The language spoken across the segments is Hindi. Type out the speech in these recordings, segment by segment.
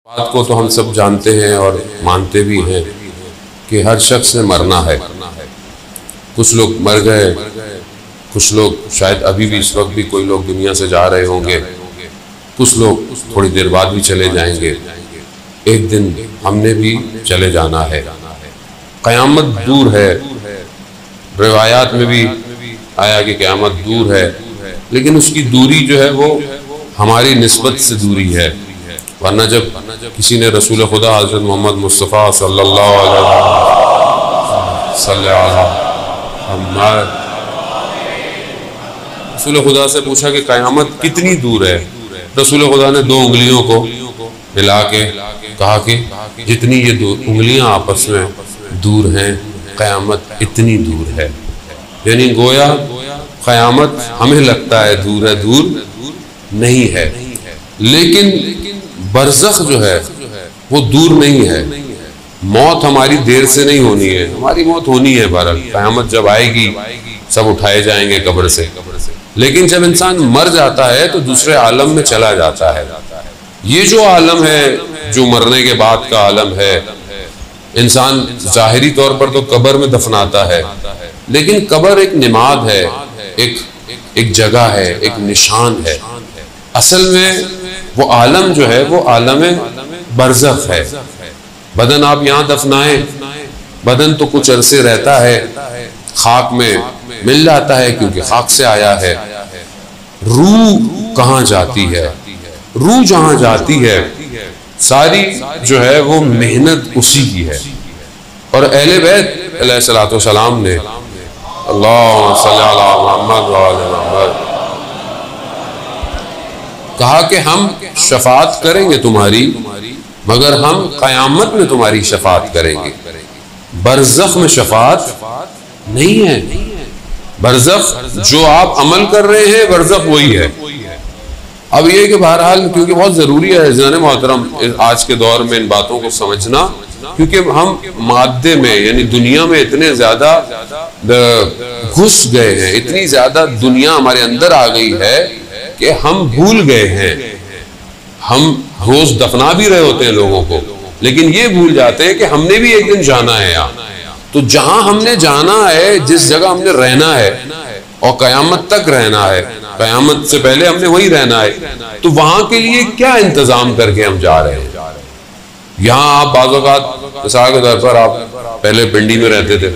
बात को तो हम सब जानते हैं और मानते भी हैं कि हर शख्स ने मरना है। कुछ लोग मर गए, कुछ लोग शायद अभी भी इस वक्त भी कोई लोग दुनिया से जा रहे होंगे, कुछ लोग थोड़ी देर बाद भी चले जाएंगे। एक दिन हमने भी चले जाना है। क़यामत दूर है, रिवायात में भी आया कि क़यामत दूर है, लेकिन उसकी दूरी जो है वो हमारी निस्बत से दूरी है। वरना जब किसी ने रसूल खुदा हज़रत मोहम्मद मुस्तफ़ा सल्लल्लाहु अलैहि वसल्लम रसूल खुदा से पूछा कि क़यामत कितनी दूर है, रसूल खुदा ने दो उंगलियों को मिला के कहा कि जितनी ये दो उंगलियां आपस में दूर हैं, क़यामत इतनी दूर है। यानी गोया क़यामत हमें लगता है दूर है, दूर नहीं है, लेकिन बरज़ख जो है वो दूर नहीं है। मौत हमारी देर से नहीं होनी है, हमारी मौत होनी है। बहरहाल क़यामत जब आएगी सब उठाए जाएंगे कब्र से, लेकिन जब इंसान मर जाता है तो दूसरे आलम में चला जाता है। ये जो आलम है, जो मरने के बाद का आलम है, इंसान ज़ाहिरी तौर पर तो कब्र में दफनाता है, लेकिन कब्र एक निमाद है, एक जगह है, एक निशान है। असल में वो आलम जो है वो आलम बरज़ख है। बदन आप यहाँ दफनाएं, बदन तो कुछ अरसे रहता है, खाक में मिल जाता है क्योंकि खाक से आया है। रूह कहाँ जाती है? रूह जहाँ जाती है सारी जो है वो मेहनत उसी की है। और अहले बैत अलैहिस्सलातु वस्सलाम ने अल्लाहुम्मा सल्ली अला मुहम्मद व आले मुहम्मद कहा कि हम शफात करेंगे तुम्हारी, मगर हम क़यामत में तुम्हारी शफात करेंगे। बरज़ख में शफात नहीं है। बरज़ख जो आप अमल कर रहे हैं, बरज़ख वही है। अब ये कि बहरहाल क्योंकि बहुत ज़रूरी है ज़नाने मोहतरम आज के दौर में इन बातों को समझना, क्योंकि हम मादे में यानी दुनिया में इतने ज़्यादा घुस गए हैं, इतनी ज़्यादा दुनिया हमारे अंदर आ गई है कि हम भूल गए हैं। हम रोज दफना भी रहे होते हैं लोगों को, लेकिन ये भूल जाते हैं कि हमने भी एक दिन जाना है यहाँ। तो जहां हमने जाना है, जिस जगह हमने रहना है और क़यामत तक रहना है, क़यामत से पहले हमने वही रहना है, तो वहां के लिए क्या इंतजाम करके हम जा रहे हैं। यहाँ आप बाज़ औक़ात मिसाल के तौर पर आप पहले पिंडी में रहते थे,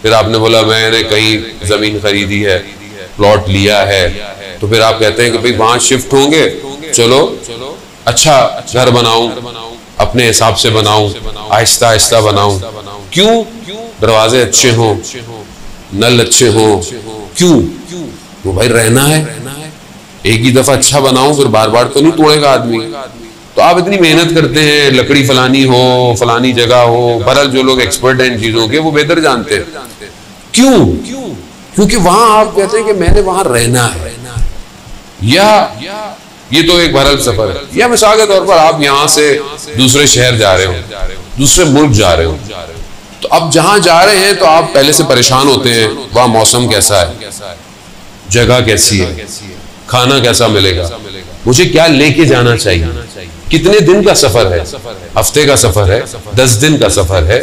फिर आपने बोला मैंने कहीं जमीन खरीदी है, प्लॉट लिया है, तो फिर आप कहते हैं कि भाई वहां शिफ्ट होंगे, चलो अच्छा घर बनाऊं, अपने हिसाब से बनाऊं, आहिस्ता आहिस्ता बनाऊं। क्यों? दरवाजे अच्छे हों, नल अच्छे हों। क्यों? वो भाई रहना है, एक ही दफा अच्छा बनाऊं, फिर बार बार तो नहीं तोड़ेगा आदमी। तो आप इतनी मेहनत करते हैं, लकड़ी फलानी हो, फलानी जगह हो। बहरहाल जो लोग एक्सपर्ट हैं इन चीजों के वो बेहतर जानते हैं। क्यों? क्योंकि वहां आप कहते हैं कि मैंने वहां रहना है, या ये तो एक बहरहाल सफर है। या मिसाल के तौर पर आप यहाँ से दूसरे शहर जा रहे हो, दूसरे मुल्क जा रहे हो, तो अब जहां जा रहे हैं तो आप पहले से परेशान होते हैं, वहां मौसम कैसा है, जगह कैसी है, खाना कैसा मिलेगा, मुझे क्या लेके जाना चाहिए, कितने दिन का सफर है, हफ्ते का सफर है, 10 दिन का सफर है,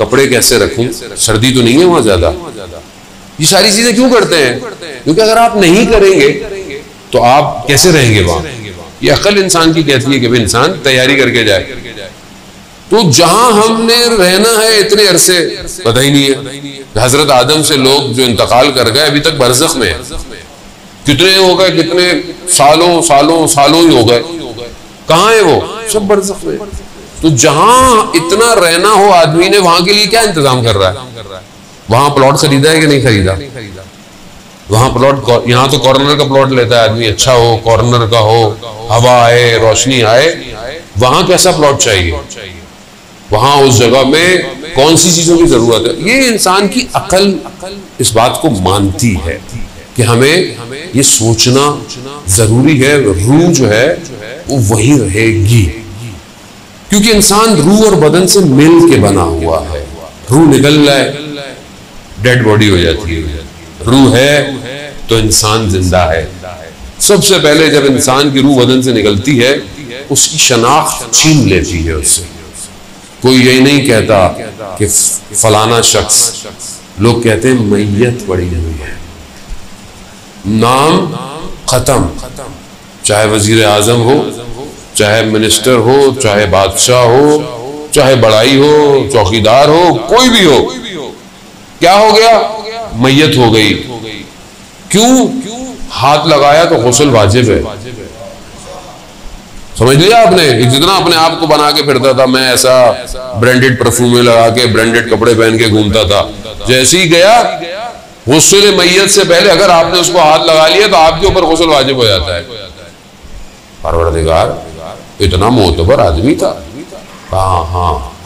कपड़े कैसे रखूं, सर्दी तो नहीं है वहां ज्यादा। ये सारी चीजें क्यों करते हैं? क्योंकि अगर आप नहीं करेंगे तो आप कैसे रहेंगे वहां। ये अक्ल इंसान की कहती है कि भाई इंसान तैयारी करके जाए। तो जहां हमने रहना है इतने अरसे पता ही नहीं है। हजरत आदम से लोग जो इंतकाल कर गए अभी तक बरज़ख में है। कितने हो गए, कितने सालों सालों सालों ही हो गए, कहाँ है वो? सब बरज़ख में। तो जहां इतना रहना हो आदमी ने, वहां के लिए क्या इंतजाम कर रहा है? वहां प्लॉट खरीदा है कि नहीं खरीदा? वहां प्लॉट, यहाँ तो कॉर्नर का प्लॉट लेता है आदमी, अच्छा हो, कॉर्नर का हो, हवा आए, रोशनी आए। वहां कैसा प्लॉट चाहिए, वहां उस जगह में कौन सी चीजों की जरूरत है। ये इंसान की अकल इस बात को मानती है कि हमें ये सोचना जरूरी है। रूह जो है वो वही रहेगी, क्योंकि इंसान रूह और बदन से मिल के बना हुआ है। रूह निकल जाए डेड बॉडी हो जाती है, रूह है तो इंसान जिंदा है। सबसे पहले जब इंसान की रूह बदन से निकलती है उसकी शनाख्त छीन लेती है उससे। कोई यही नहीं कहता कि फलाना शख्स, लोग कहते हैं मैयत पड़ी हुई है, नाम खत्म। चाहे वजीर आजम हो, चाहे मिनिस्टर हो, चाहे बादशाह हो, चाहे बड़ाई हो, चौकीदार हो, कोई भी हो, क्या हो गया? मैयत हो गई। क्यों? हाथ लगाया तो गुस्ल वाजिब है। समझ लिया आपने? जितना अपने आप को बना के फिरता था, मैं ऐसा ब्रांडेड परफ्यूम में लगा के ब्रांडेड कपड़े पहन के घूमता था, जैसे ही गया गुस्ल मैयत से पहले अगर आपने उसको हाथ लगा लिया तो आपके ऊपर गुस्ल वाजिब हो जाता है। परवरदिगार इतना मोतबर आदमी था। हाँ,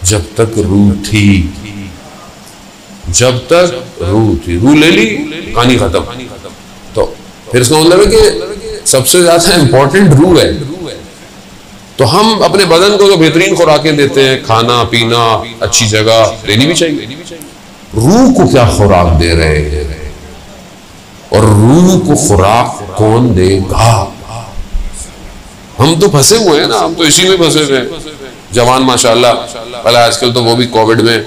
जब तक रूह थी, जब तक रूह थी, रूह ले ली, कहानी खत्म। तो फिर इसका मतलब है कि सबसे ज्यादा इंपॉर्टेंट रूह है। तो हम अपने बदन को तो बेहतरीन खुराकें देते हैं, खाना पीना, अच्छी जगह देनी भी चाहिए। रूह को क्या खुराक दे रहे हैं? और रूह को खुराक कौन देगा? हम तो फंसे हुए हैं ना, हम तो इसी में फंसे हुए हैं। जवान माशाल्लाह, पहले आजकल तो वो भी कोविड में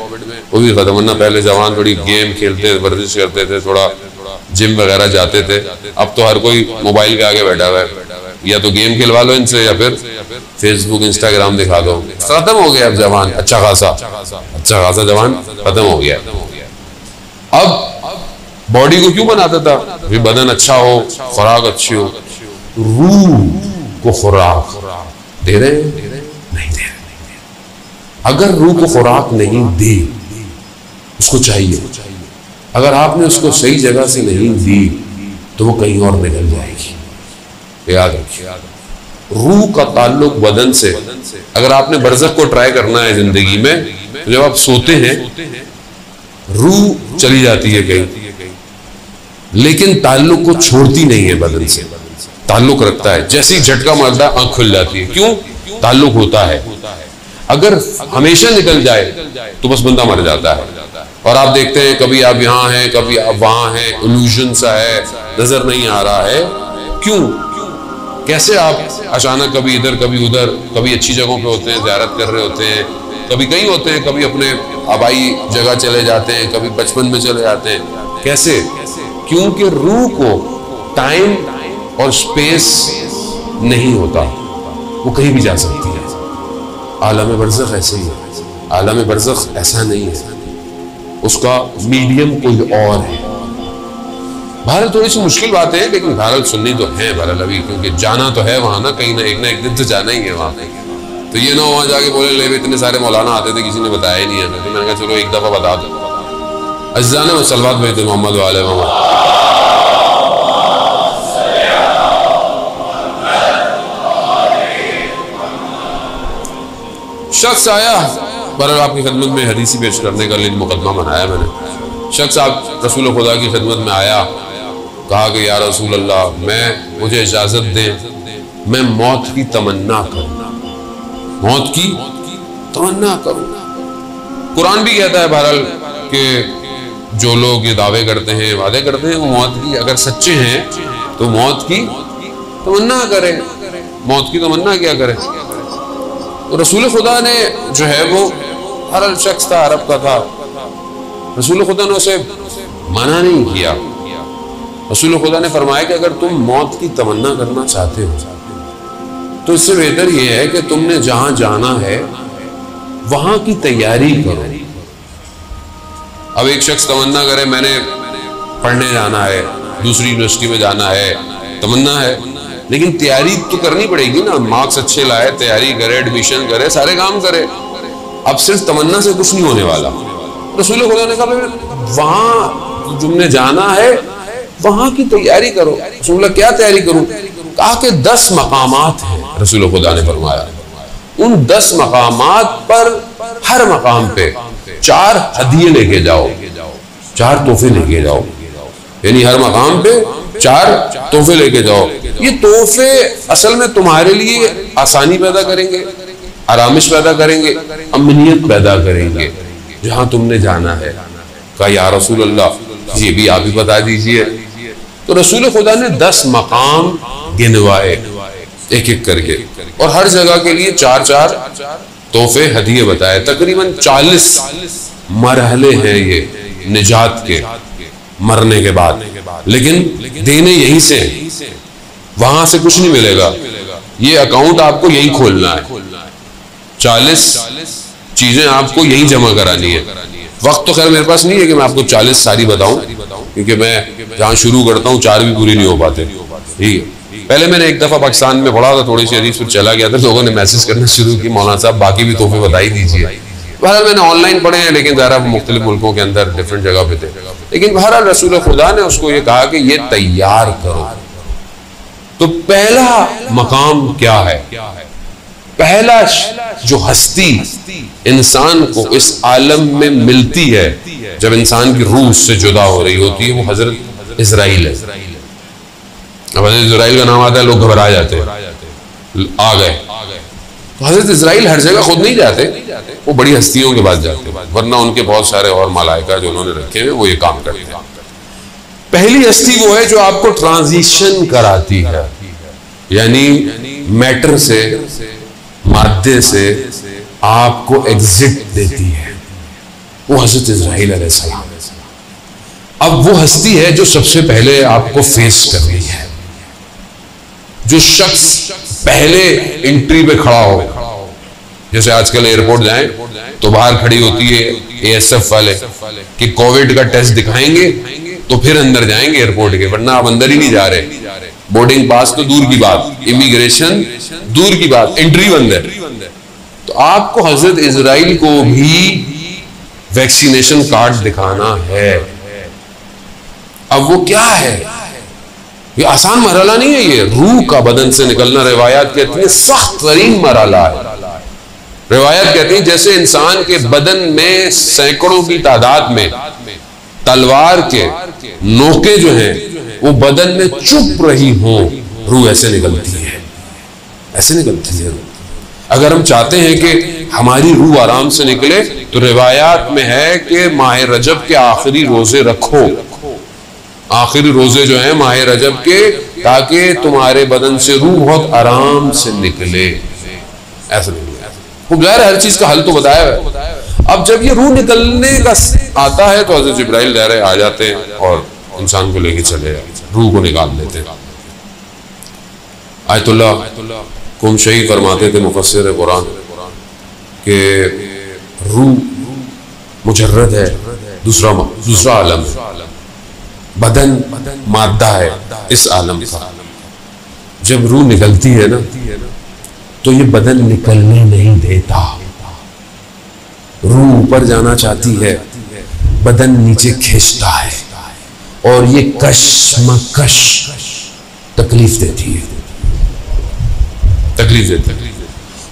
वो भी खत्म, वरना पहले जवान थोड़ी गेम खेलते, वर्जिश करते थे, थोड़ा जिम वगैरह जाते थे। अब तो हर कोई मोबाइल के आगे बैठा हुआ है, या तो गेम खिलवा लो इनसे या फिर फेसबुक इंस्टाग्राम दिखा दो। खत्म हो गया अब जवान, अच्छा खासा जवान खत्म हो गया। अब बॉडी को क्यों बनाता था? बदन अच्छा हो, खुराक अच्छी हो। रूह को खुराक दे रहे हैं? नहीं दे रहे। अगर रूह को खुराक नहीं दी, उसको चाहिए, अगर आपने उसको सही जगह से नहीं दी तो वो कहीं और निकल जाएगी। याद रखिए, रूह का ताल्लुक बदन से। अगर आपने बरज़ख को ट्राई करना है जिंदगी में, तो जब आप सोते हैं रूह चली जाती है कहीं, लेकिन ताल्लुक को छोड़ती नहीं है, बदन से ताल्लुक रखता है। जैसे ही झटका मारता है आंख खुल जाती है। क्यों? ताल्लुक होता है। अगर हमेशा निकल जाए तो बस बंदा मर जाता है। और आप देखते हैं कभी आप यहाँ हैं, कभी आप वहां हैं, इल्यूजन सा है, नजर नहीं आ रहा है। क्यों? कैसे आप अचानक कभी इधर कभी उधर, कभी अच्छी जगहों पे होते हैं, ज़ियारत कर रहे होते हैं, कभी कहीं होते हैं, कभी अपने आबाई जगह चले जाते हैं, कभी बचपन में चले जाते हैं। कैसे? क्योंकि रूह को टाइम और स्पेस नहीं होता, वो कहीं भी जा सकती है। आलम बरज़ख ऐसे ही है। आलम बरज़ख ऐसा नहीं है, उसका मीडियम कोई और है। भारत थोड़ी सी मुश्किल बात है, लेकिन भारत सुननी तो है भारत अभी, क्योंकि जाना तो है वहां ना, कहीं ना एक दिन तो जाना ही है वहां। तो ये ना वहां जाके बोले ले इतने सारे मौलाना आते थे, किसी ने बताया ही नहीं है। तो मैंने कहा चलो एक दफा बता दो। अज़ान व सलवात भेजते मोहम्मद वाले मोहम्मद। शख्स आया, पर आपकी खिदमत में हदीसी पेश करने का लिए मुकदमा बनाया मैंने। शख्स आप रसूल खुदा की खिदमत में आया, कहा कि या रसूल अल्लाह, मुझे इजाजत दें, मैं मौत की तमन्ना करूं, मौत की तमन्ना करूं। कुरान भी कहता है बहरहाल कि जो लोग ये दावे करते हैं, वादे करते हैं, वो मौत की अगर सच्चे हैं तो मौत की तमन्ना करें। मौत की तमन्ना क्या करें? तो रसूल खुदा ने जो है वो हर शख्स था, अरब का था, रसूल खुदा ने उसे मना नहीं किया। रसूल खुदा ने फरमाया कि अगर तुम मौत की तमन्ना करना चाहते हो तो इससे बेहतर यह है कि तुमने जहां जाना है वहां की तैयारी करो। अब एक शख्स तमन्ना करे मैंने पढ़ने जाना है, दूसरी यूनिवर्सिटी में जाना है, तमन्ना है, लेकिन तैयारी तो करनी पड़ेगी ना, मार्क्स अच्छे लाए, तैयारी करे, एडमिशन करे, सारे काम करे। अब सिर्फ तमन्ना से कुछ नहीं होने वाला। रसूल खुदा ने कहा वहां तुमने जाना है वहां की तैयारी करो। रसूल क्या तैयारी करूं? कहा कि 10 मकामात हैं। रसूल खुदा ने फरमाया उन 10 मकामात पर हर मकाम पे 4 हदिये लेके जाओ, 4 तोहफे लेके जाओ। यानी हर मकाम पे 4 तोहफे लेके जाओ। ये तोहफे असल में तुम्हारे लिए आसानी पैदा करेंगे, आरामिश पैदा करेंगे, अमनीयत पैदा करेंगे जहां तुमने जाना है। कहा या रसूल अल्लाह ये भी आप ही बता दीजिए। तो रसूल खुदा ने 10 मकाम गिनवाए। एक एक करके, और हर जगह के लिए 4-4 तोहफे हदिये बताए। तकरीबन 40 मरहले हैं ये निजात के, मरने के बाद, लेकिन देने यहीं से, वहां से कुछ नहीं मिलेगा। ये अकाउंट आपको यहीं खोलना है, 40 चीजें आपको यहीं जमा करानी है। वक्त तो खैर मेरे पास नहीं है कि मैं आपको 40 सारी बताऊं, क्योंकि मैं जहां शुरू करता हूं 4 भी पूरी नहीं हो पाते। ठीक है, पहले मैंने एक दफा पाकिस्तान में पढ़ा था, थोड़ी सी हदीस, फिर चला गया था, लोगों ने मैसेज करना शुरू की, मौलाना साहब बाकी भी तोहफे बता ही दीजिए। बहरहाल मैंने ऑनलाइन पढ़े हैं, लेकिन ज़रा मुख्तलिफ मुल्कों के अंदर डिफरेंट जगह पे थे। लेकिन बहरहाल रसूल खुदा ने उसको ये कहा कि ये तैयार करो। तो पहला मकाम क्या है? पहला जो हस्ती इंसान को इस आलम में मिलती है जब इंसान की रूह उससे जुदा हो रही होती है, वो हजरत इजराइल है। अब हजरत इजराइल का नाम आता है, लोग घबरा जाते हैं, आ गए। तो हजरत इजराइल हर जगह खुद नहीं जाते, वो बड़ी हस्तियों के पास जाते, वरना उनके बहुत सारे और मलाइका जो उन्होंने रखे हैं वो ये काम करते हैं। पहली हस्ती वो है जो आपको ट्रांजिशन कराती है, यानी मैटर से, मादे से आपको एग्जिट देती है, वो हजरत इजराइल अलैहिस्सलाम। अब वो हस्ती है जो सबसे पहले आपको फेस करनी है। जो शख्स पहले एंट्री पे खड़ा हो, जैसे आजकल एयरपोर्ट जाएं तो बाहर खड़ी होती है एएसएफ वाले कि कोविड का टेस्ट दिखाएंगे तो फिर अंदर जाएंगे एयरपोर्ट के, वरना आप अंदर ही नहीं जा रहे। बोर्डिंग पास तो दूर की बात, इमिग्रेशन दूर की बात, एंट्री बंद है। तो आपको हजरत इजराइल को भी वैक्सीनेशन कार्ड दिखाना है। अब वो क्या है? ये आसान मरहला नहीं है, ये रूह का बदन से निकलना। रिवायात कहती है सख्त तरीन मरहला है। रिवायत कहती है जैसे इंसान के बदन में सैकड़ों की तादाद में तलवार के नोके जो हैं वो बदन में चुप रही हों, रूह ऐसे निकलती है, ऐसे निकलती है रूह। अगर हम चाहते हैं कि हमारी रूह आराम से निकले तो रिवायात में है कि माह रजब के आखिरी रोजे रखो, आखिरी रोजे जो है माह रजब के, ताकि तुम्हारे बदन से रूह बहुत आराम से निकले। ऐसा नहीं खूब ज़ाहिर हर चीज का हल तो बताया है। अब जब ये रूह निकलने का आता है तो हज़रत जिब्राइल दायरे आ जाते हैं और इंसान को लेके चले रूह को निकाल देते हैं। आयतुल्लाह कुमशई फरमाते थे मुफस्सिर कुरान के रूह मुजर्रद है, दूसरा आलम है, बदन मादा है इस आलम का। जब रूह निकलती है ना तो ये बदन निकलने नहीं देता। रूह ऊपर जाना चाहती है, बदन नीचे खींचता है और ये कशमकश तकलीफ देती है, तकलीफ देती है।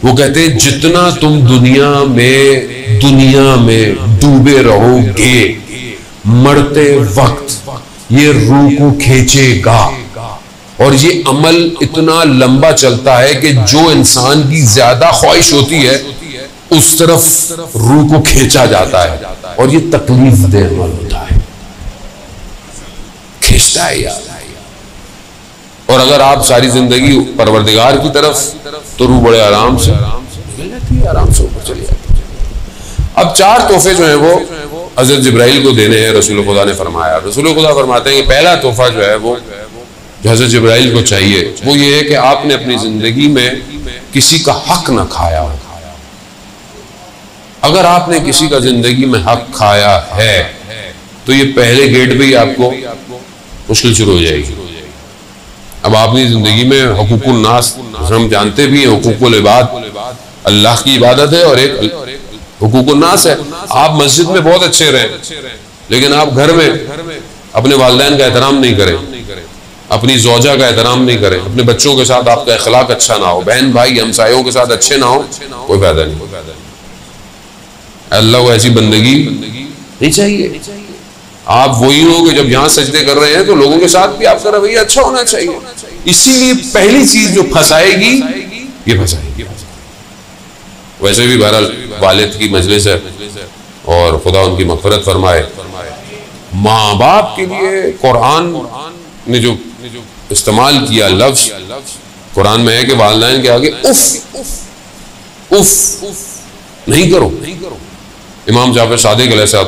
वो कहते हैं जितना तुम दुनिया में डूबे रहोगे, मरते वक्त ये रूह को खींचेगा। और ये अमल इतना लंबा चलता है कि जो इंसान की ज्यादा ख्वाहिश होती है उस तरफ रूह को खींचा जाता है, और ये तकलीफ दे अमल होता है, खींचता है यार। और अगर आप सारी जिंदगी परवरदिगार की तरफ, तो रूह बड़े आराम से निकल जाती है, आराम से ऊपर चली जाती है। अब 4 तोहफे जो है वो हजरत जिब्राइल को देने हैं, रसूल खुदा ने फरमाया। रसूल खुदा फरमाते हैं कि पहला तोहफा जो है वो जो हजरत जिब्राइल को चाहिए वो ये है कि आपने अपनी जिंदगी में किसी का हक ना खाया हो। अगर आपने किसी का जिंदगी में हक खाया है तो ये पहले गेट पे ही आपको मुश्किल शुरू हो जाएगी। अब आपकी जिंदगी में हुकूकुल नास, हम जानते भी हैं हुकूकुल इबाद अल्लाह की इबादत है और एक हुकूकुल नास है। आप मस्जिद में बहुत अच्छे रहें लेकिन आप घर में अपने वालिदैन का एहतराम नहीं करें, अपनी ज़ौजा का एहतराम नहीं करें, अपने बच्चों के साथ आपका अखलाक अच्छा ना हो, बहन भाई हमसायों के साथ अच्छे ना हो, कोई फायदा नहीं। अल्लाह को ऐसी बंदगी नहीं चाहिए। आप वही हो कि जब यहाँ सजदे कर रहे हैं तो लोगों के साथ भी आपका रवैया अच्छा होना चाहिए। इसीलिए पहली चीज जो फंसाएगी ये फंसाएगी। वैसे भी बहरहाल वालिद की मजलिस है और खुदा उनकी मग़फ़िरत फरमाए। माँ बाप के लिए कुरान ने जो इस्तेमाल किया लफ्ज कुरान में है कि वालिदैन के आगे उफ उफ नहीं करो। इमाम जाफर सादिक अलैहिस्सलाम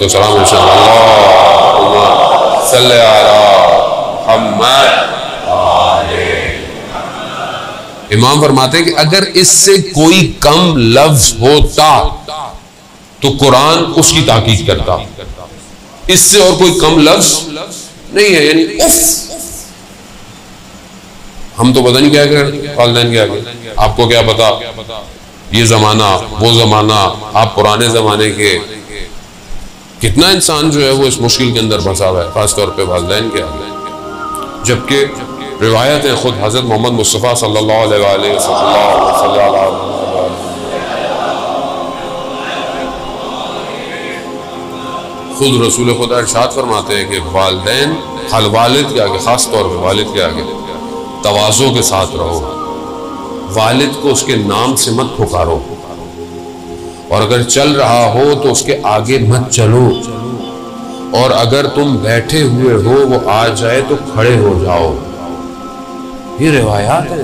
इमाम फरमाते हैं कि अगर इससे कोई कम लफ्ज होता तो कुरान उसकी ताकीद करता, इससे और कोई कम लफ्ज नहीं है, यानी उफ। हम तो पता नहीं क्या करें वालिदैन के आगे, आपको क्या पता ये जमाना वो जमाना, आप पुराने जमाने के। कितना इंसान जो है वो इस मुश्किल के अंदर फंसा हुआ है, खासतौर पे वालिदैन के आगे। जबकि रिवायत है खुद हजरत मोहम्मद मुस्तफ़ा सल्लल्लाहु अलैहि वसल्लम खुद रसूल खुदा इरशाद फरमाते हैं कि वालिदैन वालिद के आगे, खास तौर पे वालिद के आगे तवाज़ो के साथ रहो, वालिद को उसके नाम से मत पुकारो, और अगर चल रहा हो तो उसके आगे मत चलो, और अगर तुम बैठे हुए हो वो आ जाए तो खड़े हो जाओ। ये रिवायात है,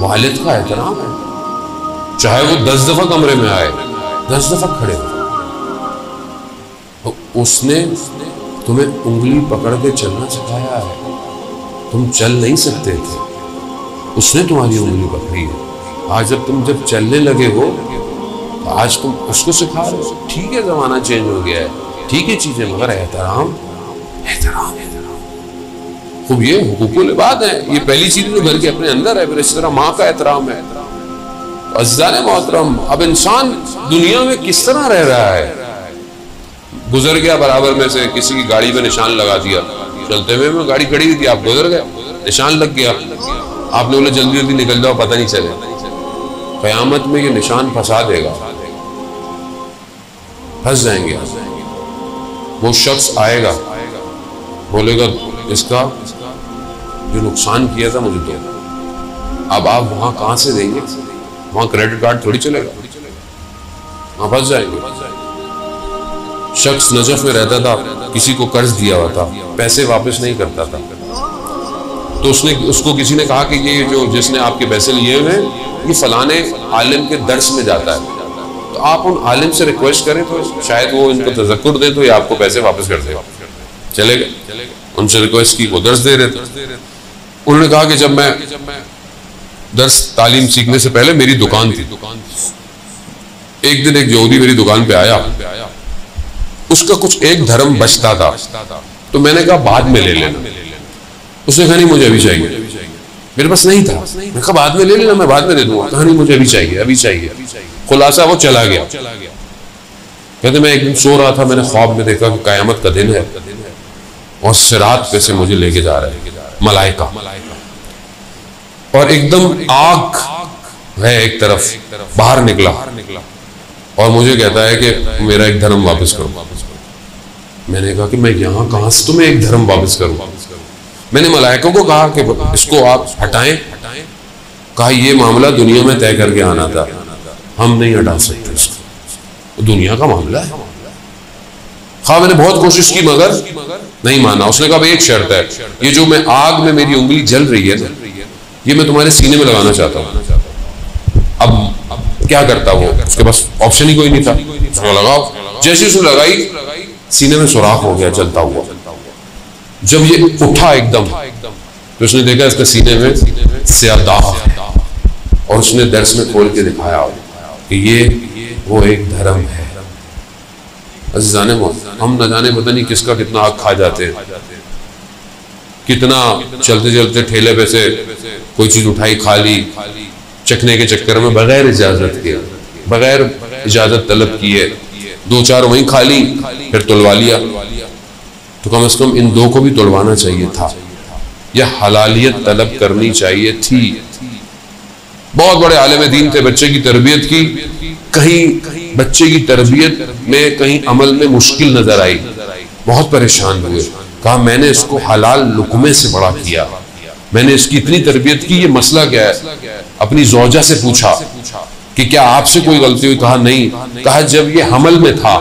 वालिद का एहतराम है, चाहे वो 10 दफा कमरे में आए 10 दफा खड़े हो। तो उसने तुम्हें उंगली पकड़ के चलना सिखाया है, तुम चल नहीं सकते थे, उसने तुम्हारी उंगली पकड़ी है। आज जब चलने लगे हो तो आज तुम उसको सिखा रहे हो। ठीक है जमाना चेंज हो गया है, ठीक है चीजें, मगर एहतराम एहतराम एहतराम खूब, ये हुकूकुल इबाद है, ये पहली चीज जो घर के अपने अंदर है। फिर इस तरह माँ का एहतराम है। अज़्ज़ान मोहतरम, अब इंसान दुनिया में किस तरह रह रहा है, गुजर गया बराबर में से, किसी की गाड़ी में निशान लगा दिया, चलते हुए में गाड़ी खड़ी हुई थी, आप गुजर गए, निशान लग गया, आपने बोले जल्दी जल्दी निकल जाओ पता नहीं चले। क़यामत में ये निशान फंसा देगा, फंस जाएंगे। वो शख्स आएगा बोलेगा इसका जो नुकसान किया था मुझे दो। अब आप वहां कहां से देंगे, वहां क्रेडिट कार्ड थोड़ी चलेगा, वहां फंस जाएंगे। शख्स नजफ में रहता था, किसी को कर्ज दिया हुआ था, पैसे वापस नहीं करता था, तो उसको किसी ने कहा कि ये जो जिसने आपके पैसे लिए हुए ये फलाने आलिम के दर्स में जाता है, तो आप उन आलिम से रिक्वेस्ट करें तो शायद वो इनको तज़क्कुर दे तो ये आपको पैसे वापस कर देगा। चले गए, उनसे रिक्वेस्ट की, वो दर्स दे रहे थे। उन्होंने कहा कि जब मैं दर्स तालीम सीखने से पहले मेरी दुकान थी, एक दिन एक यहूदी मेरी दुकान पे आया, उसका कुछ एक धर्म बचता था, तो मैंने कहा बाद में ले लेना। उसने कहा नहीं मुझे अभी चाहिए, मेरे पास नहीं था, मैं कहा बाद में ले लेना, मैं बाद में दे दूंगा। कहा नहीं मुझे अभी चाहिए, अभी चाहिए। खुलासा वो चला गया। कहते मैं एक दिन सो रहा था, मैंने ख्वाब में देखा कि क़यामत का दिन है और सिरात पे से मुझे लेके जा रहा है मलाइका, और एकदम आग है एक तरफ, बाहर निकला और मुझे कहता है कि मेरा एक धर्म वापस करो। मैंने कहा कि मैं यहाँ कहाँ से तुम्हें एक धर्म वापस करूँ। मैंने मलाइकों को कहा कि इसको आप हटाएं, कहा ये मामला दुनिया में तय करके आना था, हम नहीं हटा सकते इसको, दुनिया का मामला है। हाँ मैंने बहुत कोशिश की मगर नहीं माना। उसने कहा एक शर्त है, ये जो मैं आग में मेरी उंगली जल रही है ना, ये मैं तुम्हारे सीने में लगाना चाहता हूँ। अब क्या करता वो, उसके पास ऑप्शन ही कोई नहीं था, उसको लगाओ। जैसे उसने लगाई सीने में सुराख हो गया जलता हुआ। जब ये उठा एकदम तो उसने देखा इसके सीने में स्याह दाग, और उसने दर्स में खोल के दिखाया कि ये वो एक धर्म है। अज़ीज़ाने हम न जाने पता नहीं किसका कितना आग खा जाते हैं, कितना चलते चलते ठेले पे से कोई चीज उठाई खा ली, चखने के चक्कर में बगैर इजाजत के, बगैर इजाजत तलब किए 2-4 वहीं खा ली, फिर तुलवा लिया। तो कम से कम इन 2 को भी तुलवाना चाहिए था, यह हलालियत तलब करनी चाहिए थी। बहुत बड़े आलिम दीन थे, बच्चे की तरबियत की, कहीं बच्चे की तरबियत में कहीं अमल में मुश्किल नजर आई, बहुत परेशान हुए। कहा मैंने इसको हलाल लुकमे से बड़ा किया, मैंने इसकी इतनी तरबियत की, ये मसला क्या है। अपनी ज़ौजा से पूछा कि क्या आपसे कोई गलती हुई, कहा नहीं। कहा जब ये हमल में था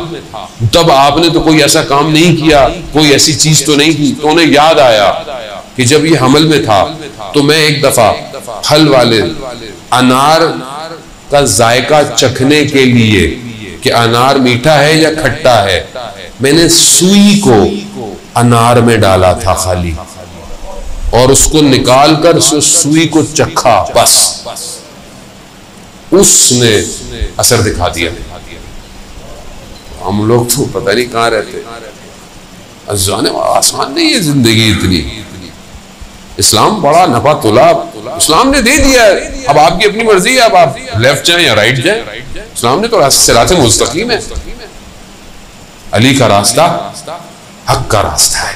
तब आपने तो कोई ऐसा काम नहीं किया, कोई ऐसी चीज तो नहीं की। तो उन्हें याद आया कि जब ये हमल में था तो मैं एक दफा फल वाले अनार का जायका चखने के लिए कि अनार मीठा है या खट्टा है, मैंने सुई को अनार में डाला था खाली, और उसको निकाल कर सुई को चखा, बस उसने असर दिखा दिया। हम लोग तो पता नहीं कहां रहते। आसान नहीं है जिंदगी इतनी। इस्लाम बड़ा नफा तुला, इस्लाम ने दे दिया है, अब आपकी अपनी मर्जी है, अब आप लेफ्ट जाएं या राइट जाएं। इस्लाम ने तो सिरात मुस्तकीम है, अली का रास्ता हक का रास्ता है,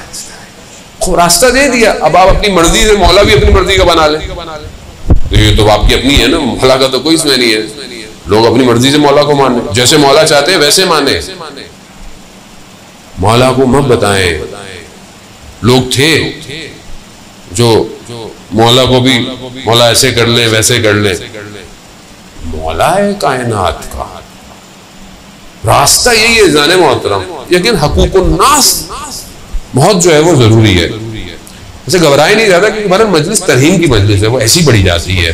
वो रास्ता दे दिया। अब आप अपनी मर्जी से, मौला भी अपनी मर्जी का बना ले, तो ये तो आपकी अपनी है ना, मौला का तो कोई इसमें नहीं है। लोग अपनी मर्जी से मौला को माने, जैसे मौला चाहते हैं वैसे माने, मौला को मत बताएं। लोग थे जो मौला को भी, मौला ऐसे कर ले वैसे कर ले, मौला है कायनात का, रास्ता यही है जाने मोहतरम। लेकिन हकूकुन नास बहुत जो है वो जरूरी है। उसे घबराए नहीं जाता, क्योंकि हमारा मजलिस तरहीम की मजलिस है, वो ऐसी बढ़ी जाती है।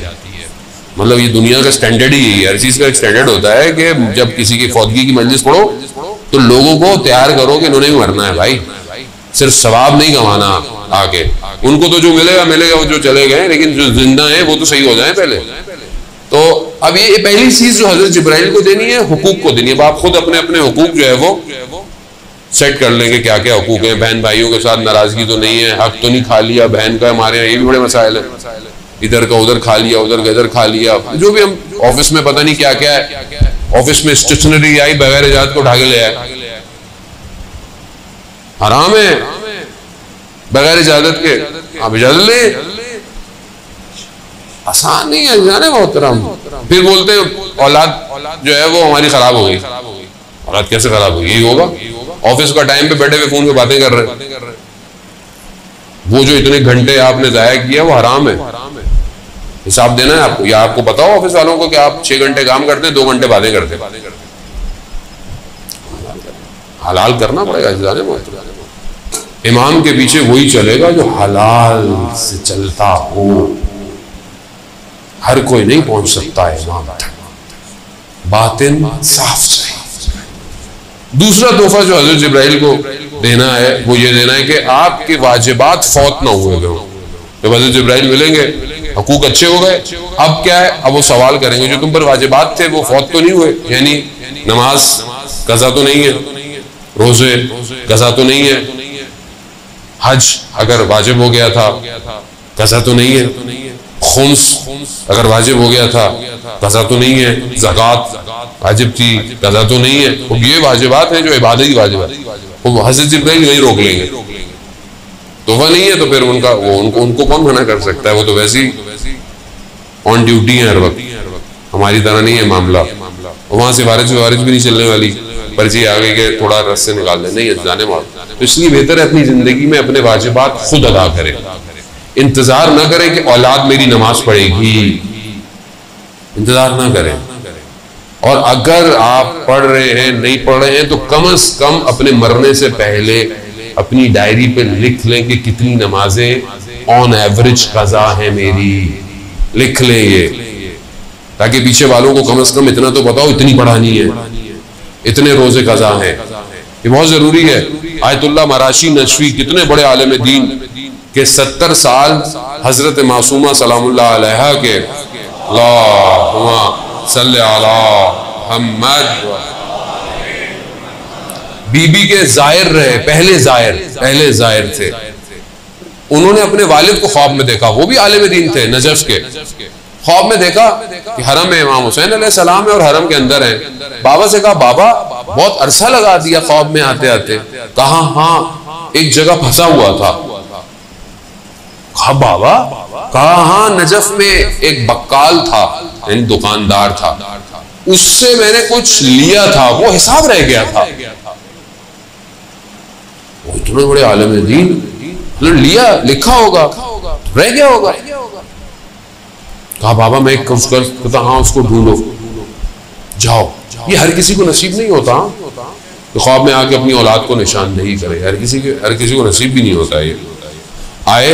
मतलब ये दुनिया का स्टैंडर्ड ही यही है, हर चीज का एक स्टैंडर्ड होता है कि जब किसी की फौतगी की मजलिस पढ़ो तो लोगों को तैयार करो कि इन्होंने भी मरना है भाई, सिर्फ सवाब नहीं कमाना आके। उनको तो जो मिलेगा मिलेगा, वो जो चले गए, लेकिन जो जिंदा है वो तो सही हो जाए पहले। तो अब ये पहली चीज जो हजरत जिब्राइल को देनी है, हुकूक को देनी है। अब आप खुद अपने अपने हुकूक जो है वो सेट कर लेंगे, क्या क्या हुकूक है। बहन भाइयों के साथ नाराजगी तो नहीं है, हक तो नहीं खा लिया बहन का, हमारे यहाँ ये भी बड़े मसाइल है, इधर का उधर खा लिया, उधर का इधर खा लिया। जो भी हम ऑफिस में पता नहीं क्या क्या है, ऑफिस में स्टेशनरी आई बगैर इजाजत को उठा के ले आए, हराम है बगैर इजाजत के, आप इजाजत ले, आसान नहीं है जाने मोहतरम। फिर बोलते हैं औलाद जो है वो हमारी खराब हो गई। औलाद कैसे खराब होगी? यही होगा, ऑफिस का टाइम पे बैठे हुए फोन पे बातें कर रहे, वो जो इतने घंटे आपने जाया किया वो हराम है, हिसाब देना है आपको। या आपको बताओ ऑफिस वालों को कि आप 6 घंटे काम करते हैं, 2 घंटे बातें करते हैं। हलाल करना पड़ेगा जाने मोहतरम। इमाम के पीछे वही चलेगा जो हलाल से चलता हो, हर कोई नहीं पहुंच सकता है इमाम तक, बातिन साफ चाहिए। दूसरा तोहफा जो हजरत जिब्राइल को देना है वो ये देना है कि आपके वाजिबात फौत ना हुए हो। जब हजरत जिब्राइल मिलेंगे, हकूक अच्छे हो गए, अब क्या है, अब वो सवाल करेंगे जो तुम पर वाजिबात थे वो फौत तो नहीं हुए, यानी नमाज कज़ा तो नहीं है, रोजे कज़ा तो नहीं है, हज अगर वाजिब हो गया था कज़ा तो नहीं है, खुम्स अगर वाजिब हो गया था कज़ा तो नहीं है, ज़कात वाजिब थी कज़ा तो नहीं है। तो ये वाजिबात हैं जो इबादत की वाजिबात, वो हज़रत जिब्राइल नहीं रोक लेंगे। तोहफा नहीं है तो फिर उनका वो उनको कौन मना कर सकता है, वो तो वैसे ही ऑन ड्यूटी है हर वक्त, हमारी तरह नहीं है मामला। वहां से वारिस भी नहीं चलने वाली, पर्ची आगे के थोड़ा रस से निकाल ले, नहीं जाने वाला। तो इसलिए बेहतर है अपनी जिंदगी में अपने वाजिबात खुद अदा करें, इंतजार ना करें कि औलाद मेरी नमाज पढ़ेगी, इंतजार ना करें। और अगर आप पढ़ रहे हैं नहीं पढ़ रहे हैं तो कम से कम अपने मरने से पहले अपनी डायरी पे लिख लें कि कितनी नमाजें ऑन एवरेज कज़ा है मेरी, लिख लें ये, ताकि पीछे वालों को कम से कम इतना तो बताओ इतनी पढ़ानी है, इतने रोजे कज़ा हैं। ये बहुत जरूरी है। आयतुल्लाह मराशी नशवी कितने बड़े आलिम दीन के 70 साल हजरत मासूमा सलामुल्लाह अलैहा के अल्लाहुम्मा सल्ली अला मुहम्मद बीबी के जाहिर रहे, पहले जाहिर थे। उन्होंने अपने वालिद को ख्वाब में देखा, वो भी आलिम दीन थे नजफ के, ख्वाब में देखा कि हरम में इमाम हुसैन अलैहिस्सलाम है और हरम के अंदर है। बाबा से कहा बाबा बहुत अरसा लगा दिया ख्वाब में आते आते। कहा हाँ एक जगह फंसा हुआ था। कहा बाबा, कहा हाँ नजफ में एक बक्काल था, यानी दुकानदार था, उससे मैंने कुछ लिया था, वो हिसाब रह गया था। वो इतने बड़े आलिम दीन, लिया लिखा होगा रह गया होगा। कहा बाबा मैं उसका हाँ उसको ढूंढो जाओ। ये हर किसी को नसीब नहीं होता तो ख्वाब में आके अपनी औलाद को निशानदेही करे, हर किसी को नसीब भी नहीं होता। ये आए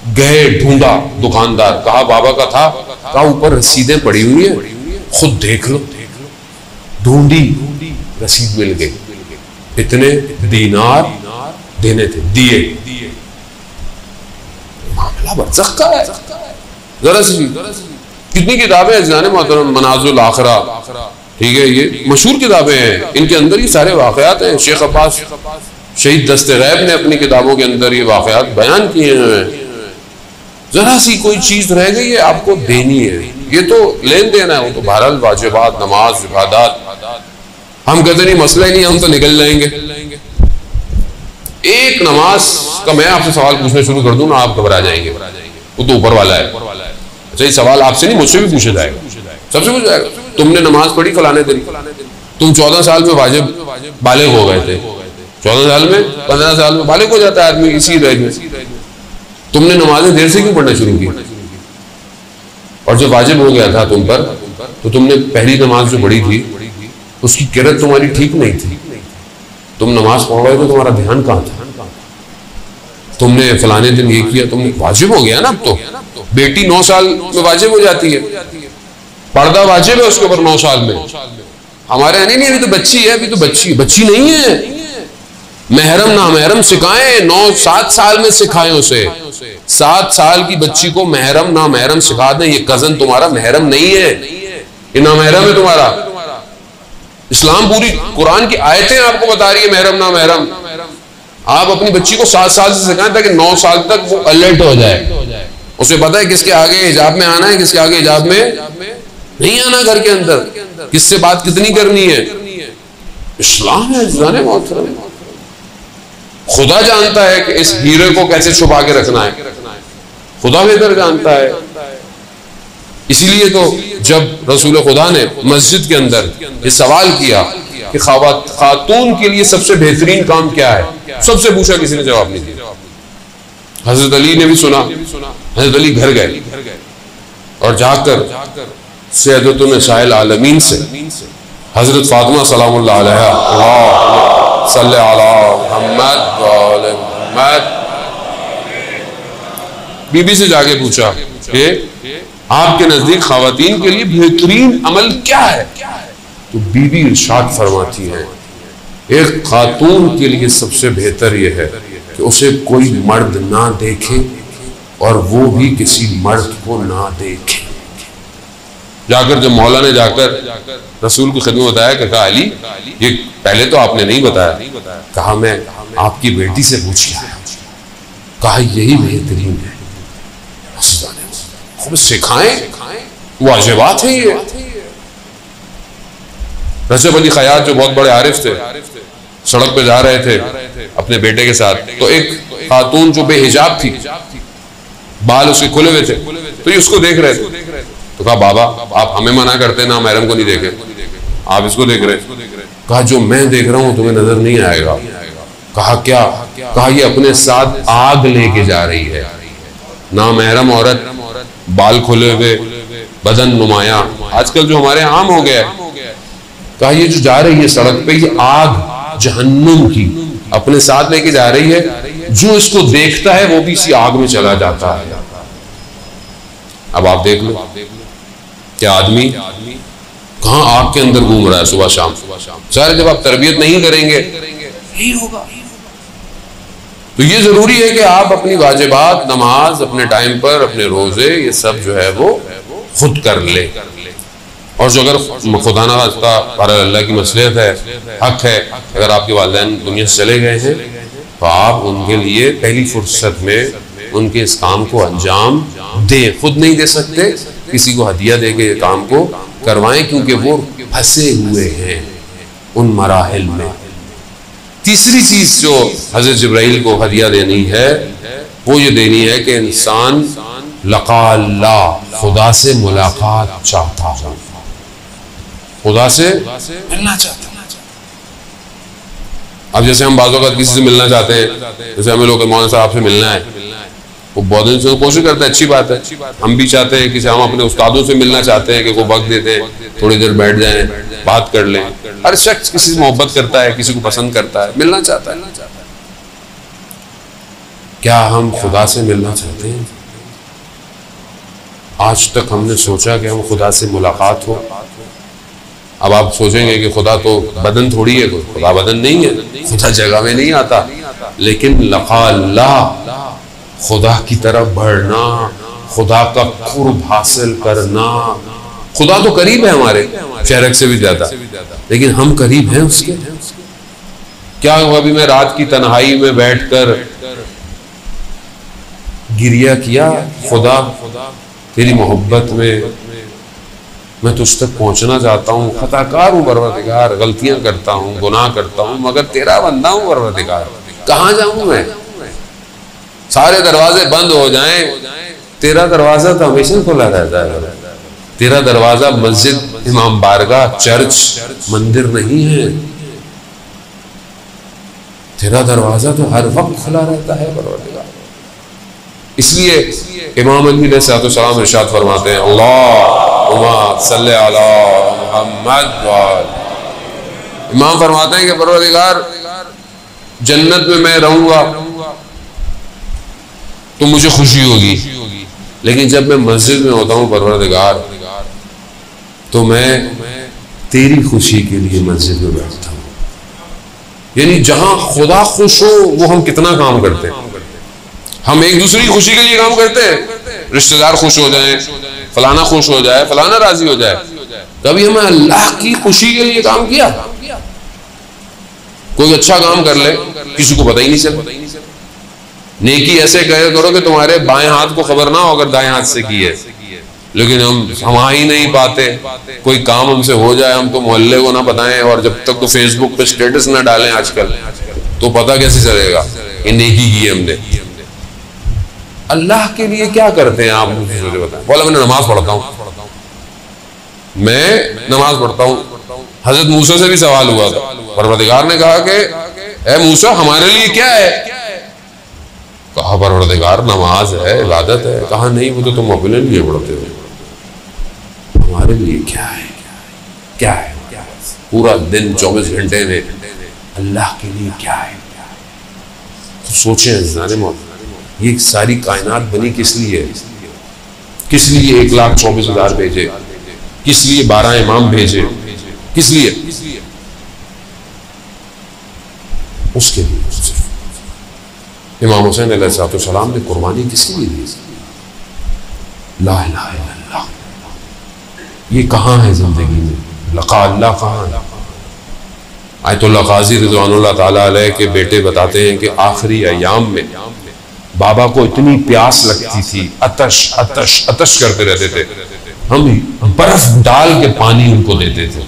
गए, ढूंढा दुकानदार, कहा बाबा का था, कहा ऊपर रसीदें पड़ी हुई है, खुद देख लो। ढूंढी, रसीद मिल गई, इतने दीनार देने थे, दिए। मामला बरज़ख का है। जरा सी कितनी किताबें हैं जाने मोहतरम, मनाज़िल आखिरा, ठीक है, ये मशहूर किताबें हैं, इनके अंदर ये सारे वाक़यात हैं। शेख अब्बास शहीद दस्ते गैब ने अपनी किताबों के अंदर ये वाक़यात बयान किए हैं। जरा सी कोई चीज रह गई है, आपको देनी है, ये तो लेन देन है, वो तो बहरहाल वाजिबात, नमाज, इबादत। हम कहते नहीं मसला ही नहीं, हम तो निकल जाएंगे। एक नमाज का मैं आपसे सवाल पूछना शुरू कर दूं ना, आप घबरा जाएंगे, वो तो ऊपर वाला है। अच्छा, ये सवाल आपसे नहीं, मुझसे भी पूछा जाएगा, सबसे पूछा जाएगा। तुमने नमाज पढ़ी फलाने दिन, तुम 14 साल में वाजिब बालिग हो गए थे, 14 साल में, 15 साल में बालिग हो जाता है आदमी इसी रेंज में। तुमने नमाजें देर से क्यों पढ़ना शुरू की? और जब वाजिब हो गया था तुम पर, तो तुमने पहली नमाज जो पढ़ी थी उसकी किरत तुम्हारी ठीक नहीं थी। तुम नमाज पढ़ रहे थे, तुम्हारा ध्यान कहाँ था? तुमने फलाने दिन ये किया, तुमने वाजिब हो गया ना। अब तो बेटी 9 साल में वाजिब हो जाती है, पर्दा वाजिब है उसके ऊपर 9 साल में। हमारे यहाँ नहीं, अभी तो बच्ची है, अभी तो बच्ची नहीं है। महरम ना महरम सिखाएं, 9-7 साल में सिखाएं उसे। 7 साल की बच्ची को महरम ना महरम सिखा दें, ये कजन तुम्हारा महरम नहीं है, ये ना महरम है तुम्हारा। इस्लाम पूरी कुरान की आयतें आपको बता रही है महरम ना महरम। आप अपनी बच्ची को 7 साल से सिखाएं ताकि 9 साल तक वो अलर्ट हो जाए, उसे पता है किसके आगे हिजाब में आना है, किसके आगे हिजाब में नहीं आना, घर के अंदर किससे बात कितनी करनी है। इस्लाम है जाने मोहतरम। खुदा जानता है कि इस हीरे को कैसे छुपा के रखना है, खुदा बेहतर जानता है। इसीलिए तो जब रसूल खुदा ने मस्जिद के अंदर ये सवाल किया कि खातून के लिए सबसे बेहतरीन काम क्या है, सबसे पूछा, किसी ने जवाब नहीं दिया। हजरत अली ने भी सुना, हजरत अली घर गए और जाकर सैयदतुन निसाइल आलमीन से हजरत फातिमा सलामुल्लाह अलैहा सल्ले अला मुहम्मद व आले मुहम्मद, बीबी से जाके पूछा कि आपके नजदीक खवातीन के लिए बेहतरीन अमल क्या है? तो बीबी इरशाद फरमाती है, एक खातून के लिए सबसे बेहतर यह है कि उसे कोई मर्द ना देखे और वो भी किसी मर्द को ना देखे। जाकर जब मौला ने जाकर रसूल की खिदमत बताया कि कहा अली ये पहले तो आपने नहीं बताया, कहा मैं आपकी बेटी से पूछ के आया, कहा यही बेहतरीन है। खूब सिखाएं, वाजिबात है ये। रजब अली खयात जो बहुत बड़े आरिफ थे, सड़क पे जा रहे थे अपने बेटे के साथ, तो एक खातून जो बेहिजाब थी, बाल उसके खुले हुए थे, तो ये उसको देख रहे थे। तो कहा बाबा आप हमें मना करते ना महरम को नहीं देखे, आप इसको देख रहे। कहा जो मैं देख रहा हूं तुम्हें नजर नहीं आएगा। कहा क्या? कहा ये अपने साथ आग लेके जा रही है। ना महरम औरत, बाल खुले हुए, बदन नुमाया, आजकल जो हमारे आम हो गया है। कहा ये जो जा रही है सड़क पे, ये आग जहन्नुम की अपने साथ लेके जा रही है, जो इसको देखता है वो भी इसी आग में चला जाता है। अब आप देख लो क्या आदमी कहां आग के अंदर घूम रहा है सुबह शाम। सारे जब आप तरबियत नहीं करेंगे यही होगा। तो ये जरूरी है कि आप अपनी वाजिबात, नमाज अपने टाइम पर, अपने रोजे, ये सब जो है वो खुद कर ले। और जो अगर खुदा ना खास्ता अल्लाह की मसलियत है, हक है, अगर आपके वालिदैन दुनिया से चले गए हैं तो आप उनके लिए पहली फुर्सत में उनके इस काम को अंजाम दें। खुद नहीं दे सकते, किसी को हदिया दे के काम को करवाएं, क्योंकि वो फंसे हुए हैं उन मराहिल में। तीसरी चीज जो हजरत जिब्राइल को हदिया देनी है वो ये देनी है कि इंसान लका अल्लाह, खुदा से मुलाकात चाहता हो, खुदा से मिलना चाहता। अब जैसे हम बाज़ औक़ात किसी से मिलना चाहते हैं, जैसे हमें लोग मौलाना साहब से मिलना है, वो बहुत दिन से कोशिश करते हैं, अच्छी बात है। हम भी चाहते हैं कि हम अपने उस्तादों से मिलना चाहते हैं कि वो वक्त देते हैं, थोड़ी देर बैठ जाएं, बात कर लें। हर शख्स किसी से मोहब्बत करता है, किसी को पसंद करता है, मिलना चाहता है। क्या हम खुदा से मिलना चाहते हैं? आज तक हमने सोचा कि हम खुदा से मुलाकात हो। अब आप सोचेंगे कि खुदा तो बदन थोड़ी है, कोई खुदा बदन नहीं है, खुदा जगह में नहीं आता। लेकिन लक़ा अल्लाह, खुदा की तरफ बढ़ना, खुदा का कुर्ब हासिल करना। खुदा तो करीब है हमारे शहरक से भी ज्यादा, लेकिन हम करीब हैं उसके। क्या हुआ, अभी मैं रात की तन्हाई में बैठकर गिरिया किया, खुदा तेरी मोहब्बत में मैं तुझ तक पहुंचना चाहता हूँ, खताकार हूँ परवरदिगार, गलतियां करता हूँ, गुनाह करता हूँ, मगर तेरा बंदा हूँ परवरदिगार, कहाँ जाऊं मैं? सारे दरवाजे बंद हो जाएं, तेरा दरवाजा तो हमेशा खुला रहता है। तेरा दरवाजा मस्जिद, इमाम बारगाह, चर्च, मंदिर नहीं है। तेरा दरवाजा तो हर वक्त खुला रहता है परवरदिगार। इसलिए इमाम अली अलैहिस्सलाम इरशाद फरमाते हैं, अल्लाहुम्मा सल्ली अला मुहम्मद। इमाम फरमाते हैं कि परवरदिगार, जन्नत में मैं रहूंगा तो मुझे खुशी होगी, लेकिन जब मैं मस्जिद में होता हूँ परवरदिगार, तो मैं तेरी खुशी के लिए मस्जिद में बैठता हूँ। यानी जहां खुदा खुश हो वो हम कितना काम करते हैं। हम एक दूसरे की खुशी के लिए काम करते हैं, रिश्तेदार खुश हो जाएं, फलाना खुश हो जाए, फलाना राजी हो जाए। कभी हमें अल्लाह की खुशी के लिए काम किया? कोई अच्छा काम कर ले, किसी को पता ही नहीं चलता। नेकी ऐसे करो कि तुम्हारे बाएं हाथ को खबर ना हो अगर दाएं हाथ से की है, लेकिन हम आ ही नहीं पाते। कोई काम हमसे हो जाए, हम तो मोहल्ले को ना बताएं, और जब तक तो फेसबुक पे स्टेटस ना डालें आजकल, तो पता कैसे चलेगा कि नेकी की है हमने। अल्लाह के लिए क्या करते हैं आप, मुझे बताएं। बोला मैं नमाज पढ़ता हूँ, मैं नमाज पढ़ता हूँ। हजरत मूसा से भी सवाल हुआ था, परवरदिगार ने कहा कि ए मूसा हमारे लिए क्या है? कहा परवरदिगार नमाज है, इबादत है। कहा नहीं, वो तो तुम अपने लिए पढ़ते हो, हमारे लिए क्या है? क्या है? पूरा दिन 24 घंटे में अल्लाह के लिए क्या है? तो सोचें, ये सारी कायनात बनी किस लिए? किस लिए 1,24,000 भेजे? किस लिए 12 इमाम भेजे? किस लिए? उसके लिए। इमाम हुसैन अलैहिस्सलाम ने कुर्बानी किसके लिए दी? ला इलाहा इल्लल्लाह। ये कहाँ है जिंदगी में? लक़ा अल्लाह कहाँ है? आयतुल्लाह क़ाज़ी रिज़वानुल्लाह ताला अलैह के बेटे बताते हैं कि आखिरी अय्याम में बाबा को इतनी प्यास लगती थी, अतश अतश अतश करते रहते थे। हम बर्फ डाल के पानी उनको देते थे,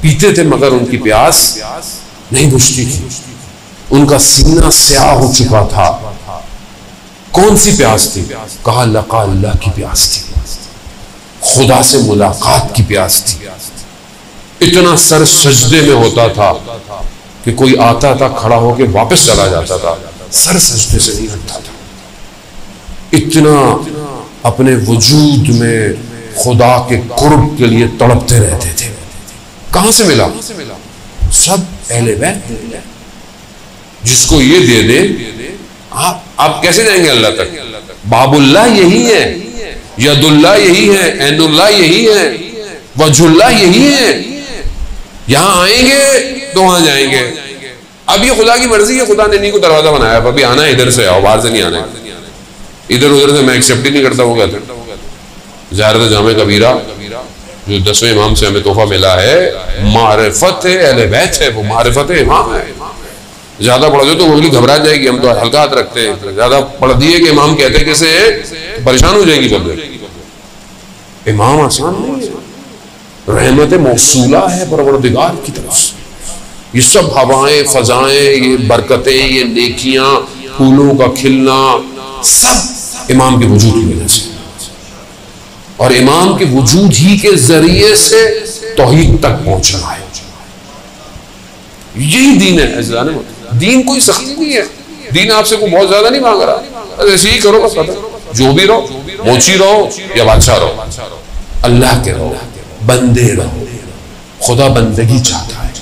पीते थे, मगर उनकी प्यास नहीं बुझती थी। उनका सीना स्याह हो चुका था। कौन सी प्यास थी? कहा लक़ा अल्लाह की प्यास थी, खुदा से मुलाकात की प्यास थी। इतना सर सजदे में होता था कि कोई आता था, खड़ा होके वापस चला जाता था, सर सजदे से नहीं हटता था। इतना अपने वजूद में खुदा के कुर्ब के लिए तड़पते रहते थे। कहां से मिला? सब अहले बैत। जिसको ये दे दे, आप कैसे जाएंगे अल्लाह तक? बाबुल्लाह यही है, यदुल्लाह यही है, ऐनुल्लाह यही है, वजहुल्लाह यही है। यहां आएंगे तो वहां जाएंगे। अब ये खुदा की मर्जी है, खुदा ने नहीं को दरवाजा बनाया, अभी आना है इधर से आओ, बाहर से नहीं आना है। इधर उधर से मैं एक्सेप्ट ही नहीं करता। वो कहते ज़ियारत जामे कबीरा जो 10वें इमाम से हमें तोहफा मिला है, मारिफत है, अहले बैत है, वो मारिफत इमाम है। ज्यादा पढ़ दो तो वो अगली घबरा जाएगी, हम तो हल्का हाथ रखते हैं। ज्यादा पढ़ दिए कि इमाम कहते कैसे है, परेशान हो जाएगी पब्लिक। इमाम आसान नहीं है, रहमत मौसूला है परवरदिगार की तरफ से। ये सब हवाएं, फजाएं, ये बरकतें, ये नेकियां, फूलों का खिलना, सब इमाम के वजूद की वजह से। और इमाम के वजूद ही के जरिए से तौहीद तक पहुंचना है। यही दीन है। दीन कोई सख्ती नहीं है। दीन आपसे को बहुत ज्यादा नहीं मांग रहा, ऐसे ही करो बस। जो भी रहो, मोची रहो या बादशाह रहो, अल्लाह के रहो, बंदे रहो। खुदा बंदगी चाहता है।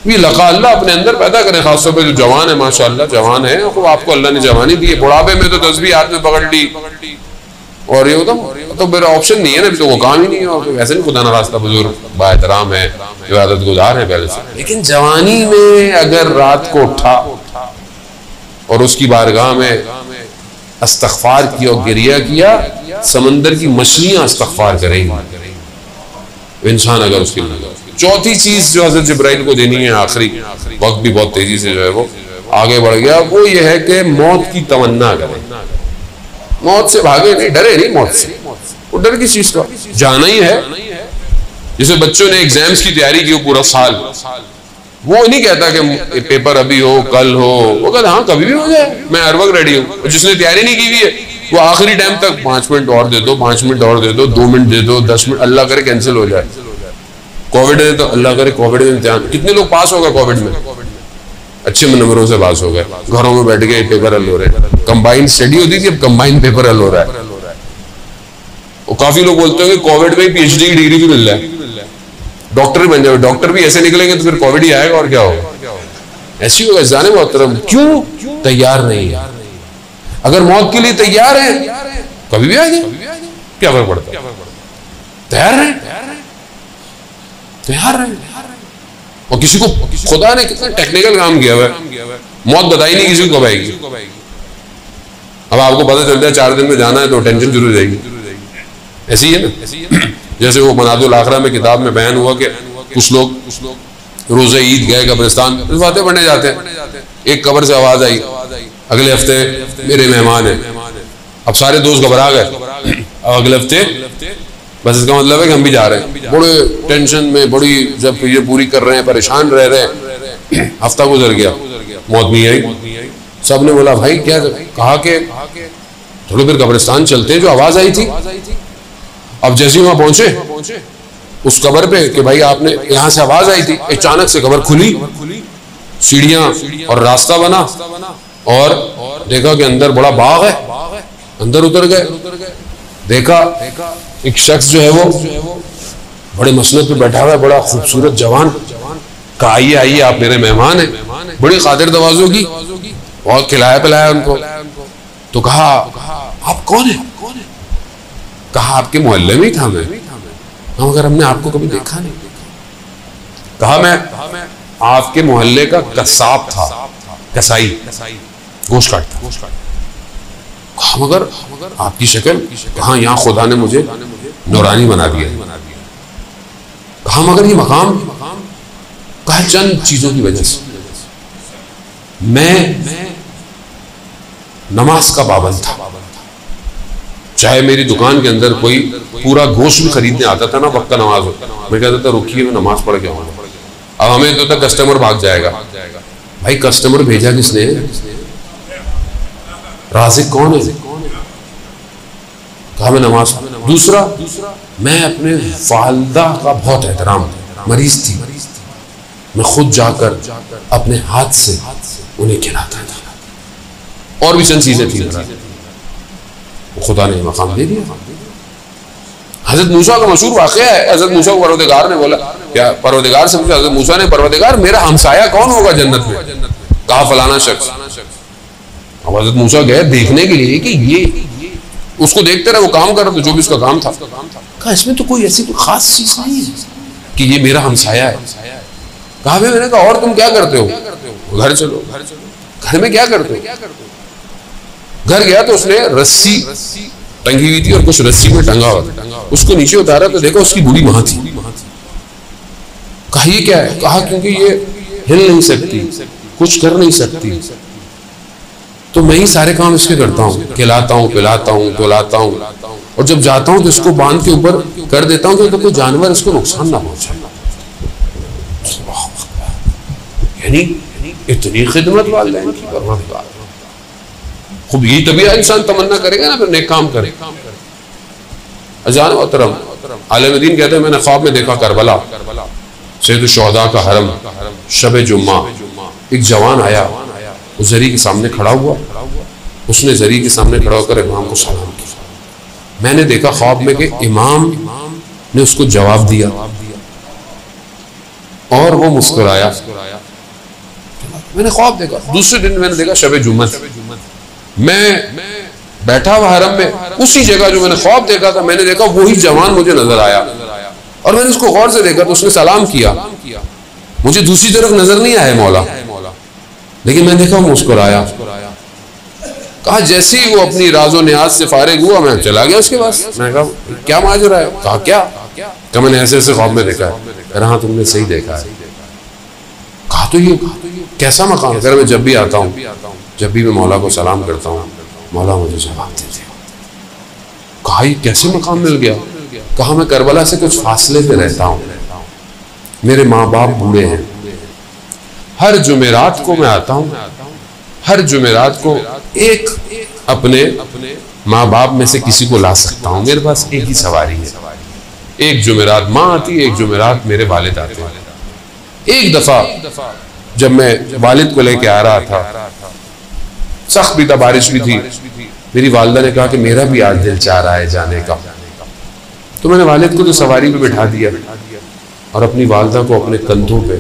ये लका अल्लाह अपने अंदर पैदा करे, खासतौर पर जो जवान है, माशाअल्लाह जवान है, तो आपको अल्लाह ने जवानी दी है। बुढ़ापे में तो तस्बीह हाथ में पकड़ ली और ये तो मेरा ऑप्शन नहीं है ना, तो वो काम ही नहीं है। और वैसे भी खुदा ना रास्ता बुजुर्ग बाएहतराम है, इबादत गुजार है पहले से, लेकिन जवानी में अगर रात को उठा और उसकी बारगाह में इस्तग़फ़ार किया और गिरिया किया, समंदर की मछलियां इस्तग़फ़ार करेंगी इंसान अगर उसकी। चौथी चीज जो हज़रत जिब्राइल को देनी है, आखिरी, वक्त भी बहुत तेजी से जो है वो आगे बढ़ गया, वो ये है कि मौत की तमन्ना करें। मौत से भागे नहीं, डरे नहीं मौत से। वो डर किस चीज का, जाना ही है। जैसे बच्चों ने एग्जाम्स की तैयारी की पूरा साल, वो नहीं कहता कि पेपर अभी हो कल हो, वो कहता हाँ कभी भी हो जाए, मैं हर वक्त रेडी हूँ। जिसने तैयारी नहीं की हुई है वो आखिरी टाइम तक 5 मिनट और दे दो, 5 मिनट और दे दो, 2 मिनट दे दो, 10 मिनट, अल्लाह करे कैंसिल हो जाए। कोविड है तो अल्लाह करे कोविड में इम्तिहान, कितने लोग पास हो गए कोविड में, अच्छे नंबरों से पास हो गए, घरों में बैठ गए, पेपर हल हो रहे। कंबाइंड स्टडी होती थी, अब कंबाइंड पेपर हल हो रहा है। और काफी लोग बोलते हैं कि कोविड में पीएचडी की डिग्री भी मिल रहा है, डॉक्टर बन जाओ। डॉक्टर भी ऐसे निकलेंगे तो फिर कोविड ही आएगा और क्या होगा, ऐसी होगा। जाने मोहतरम, क्यों तैयार नहीं है? अगर मौत के लिए तैयार है कभी भी आ जाए, क्या फर्क पड़ता है? तैयार है, तैयार है। और किसी को खुदा ने कितना टेक्निकल काम किया हुआ है, मौत बताई नहीं किसी को कब आएगी। अब आपको पता चलता है 4 दिन में जाना है तो टेंशन शुरू हो जाएगी। ऐसी है ना, जैसे वो मनादुल आखरा में किताब में बयान हुआ कि कुछ लोग रोजे ईद गए कब्रिस्तान, फातिहा पढ़ने जाते हैं, एक कब्र से आवाज आई अगले हफ्ते मेरे मेहमान है। अब सारे दोस्त घबरा गए, अब अगले हफ्ते, बस इसका मतलब है कि हम भी जा रहे हैं। बड़े टेंशन में, बड़ी जब ये पूरी कर रहे हैं, परेशान रह रहे हैं। हफ्ता गुजर गया, मौत नहीं आई। सब ने बोला भाई क्या, कहा कि चलो फिर कब्रिस्तान चलते हैं जो आवाज आई थी। अब जैसे ही वहां पहुंचे उस कब्र पे कि भाई आपने यहां से आवाज आई थी, अचानक से कब्र खुली, सीढ़ियां और रास्ता बना और देखा कि अंदर बड़ा बाग है। अंदर उतर गए, देखा एक शख्स जो है वो बड़े मसनद पे बैठा हुआ है, बड़ा खूबसूरत जवान। कहा आइए आइए आप मेरे मेहमान हैं। बड़ी खातिर तवाज़ो की, बहुत खिलाया पिलाया उनको। तो कहा आप कौन है? कहा आपके मोहल्ले में ही था मैं, मगर हमने आपको कभी देखा नहीं। कहा मैं आपके मोहल्ले का कसाब था, कसाई, गोश्त काटता। मगर आपकी शक्ल, कहा यहाँ खुदा ने मुझे नूरानी बना दिया। कहा मगर ये मकाम, कहा चंद चीजों की वजह से। मैं नमाज का पाबंद था, चाहे मेरी दुकान के अंदर कोई पूरा गोश्त भी खरीदने आता था ना, वक्त का नमाज होता, मैं कहता था रुकिए मैं नमाज पढ़ के आऊंगा। अब हमें तो तक कस्टमर भाग जाएगा। भाई कस्टमर भेजा किसने? राज़िक कौन है? कहा मैं नमाज। दूसरा, मैं अपने वालिदा का बहुत एहतराम, मरीज थी, मैं खुद जाकर अपने हाथ से उन्हें खिलाता था, और भी चंद चीजें थी। खुदा ने मकाम दे दिया। हजरत मूसा का मशहूर वाक़या है, हजरत मूसा को परवरदिगार ने बोला, क्या परवरदिगार से पूछा हजरत मूसा ने, परवरदिगार मेरा हमसाया कौन होगा जन्नत में? कहा फलाना शख्स। अब हजरत मूसा गए देखने के लिए कि ये, उसको देखते रहे, वो काम कर रहा था जो भी उसका काम था। कहा इसमें तो कोई ऐसी कोई खास चीज नहीं है कि ये मेरा हमसाया है। कहा मैंने कहा और तुम क्या करते हो? घर चलो। घर में क्या करते हो? घर गया तो उसने रस्सी टंगी हुई थी और कुछ रस्सी में टंगा हुआ था, उसको नीचे उतारा तो देखा उसकी बूढ़ी मां थी। कहा ये क्या है? कहा क्योंकि ये हिल नहीं सकती, कुछ कर नहीं सकती, तो मैं ही सारे काम इसके करता हूँ, खिलाता हूँ, पिलाता हूँ, धुलाता हूँ, और जब जाता हूँ तो इसको बांध के ऊपर कर देता हूँ तो कोई जानवर इसको नुकसान ना पहुंचे। यानी इतनी खिदमत वालिदैन की परवरदिगार। खूब यही तभी इंसान तमन्ना करेगा ना फिर नेक काम करे। अजान मोहतरम आलिम दीन कहते हैं मैंने ख्वाब में देखा करबला, सैयद शुहदा का हरम, शब जुम्मा, एक जवान आया, उस जरी के सामने खड़ा हुआ, उसने जरी के सामने खड़ा होकर इमाम को सलाम किया। मैंने देखा ख्वाब में कि इमाम ने उसको जवाब दिया और वो मुस्कुराया मैंने ख्वाब देखा। दूसरे दिन मैंने देखा शब जुम्मत, मैं बैठा हुआ हरम में, उसी जगह जो मैंने ख्वाब देखा था, मैंने देखा वही जवान मुझे नजर आया और मैंने उसको गौर से देखा तो उसने सलाम किया। मुझे दूसरी तरफ नजर नहीं आया मौला, लेकिन मैं देखा मुस्कुराया। कहा जैसे ही वो अपनी राजो न्याज से फारिग हुआ मैं चला गया उसके पास। मैं कहा क्या माजरा है? कहा क्या मैंने ऐसे ऐसे ख्वाब में देखा है। कह रहा हाँ तुमने सही देखा है। कहा तो ये कैसा मकाम? कह रहा मैं जब भी आता हूँ, जब भी मैं मौला को सलाम करता हूँ, मौला मुझे जवाब देते हैं। कहा ये कैसे मकाम मिल गया? कहा मैं करबला से कुछ फासले पे रहता हूँ, मेरे माँ बाप बूढ़े हैं, हर जुमेरात को मैं आता हूँ, हर जुमेरात को एक अपने माँ बाप में से किसी को ला सकता हूँ, मेरे पास एक ही सवारी है। एक जुमेरात माँ आती, एक जुमेरात मेरे वालिद आते हैं। एक दफा जब मैं वालिद को लेके आ रहा था, सख्त भी था, बारिश भी थी, मेरी वालिदा ने कहा कि मेरा भी आज दिल चाह रहा है जाने का। तो मैंने वालिद को तो सवारी पे बिठा दिया और अपनी वालिदा को अपने कंधों पे,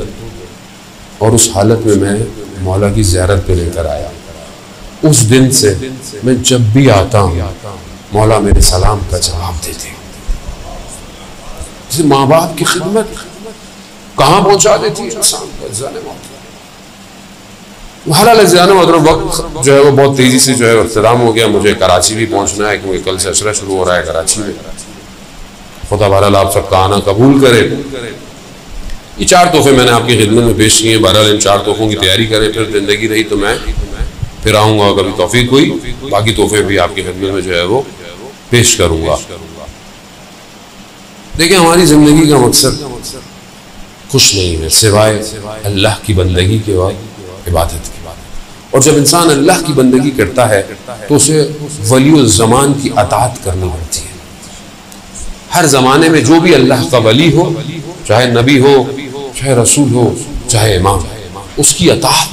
और उस हालत में मैं मौला की ज़ियारत पे लेकर आया। उस दिन से मैं जब भी आता हूँ मौला मेरे सलाम का जवाब देते हैं। माँ बाप की खिदमत कहाँ पहुंचा देती है इंसान को। वक्त जो है वो बहुत तेजी से जो है इख्तिताम हो गया। मुझे कराची भी पहुंचना है क्योंकि कल से अशरा शुरू हो रहा है कराची में। खुदा बहरहाल आप सबका आना कबूल करे। ये 4 तोहफे मैंने आपकी खिदमत में पेश किए हैं। बहरहाल इन 4 तोहफों की तैयारी करें, फिर जिंदगी रही तो मैं फिर आऊँगा, कभी तौफीक हुई बाकी तोहफे भी आपकी खिदमत में जो है वो पेश करूँगा। देखिए हमारी ज़िंदगी का मकसद कुछ नहीं है सिवाय अल्लाह की बंदगी के और इबादत की। और जब इंसान अल्लाह की बंदगी करता है तो उसे वली ज़मान की अताअत करनी पड़ती है। हर ज़माने में जो भी अल्लाह का वली हो, चाहे नबी हो, चाहे रसूल हो, चाहे इमाम, उसकी अताअत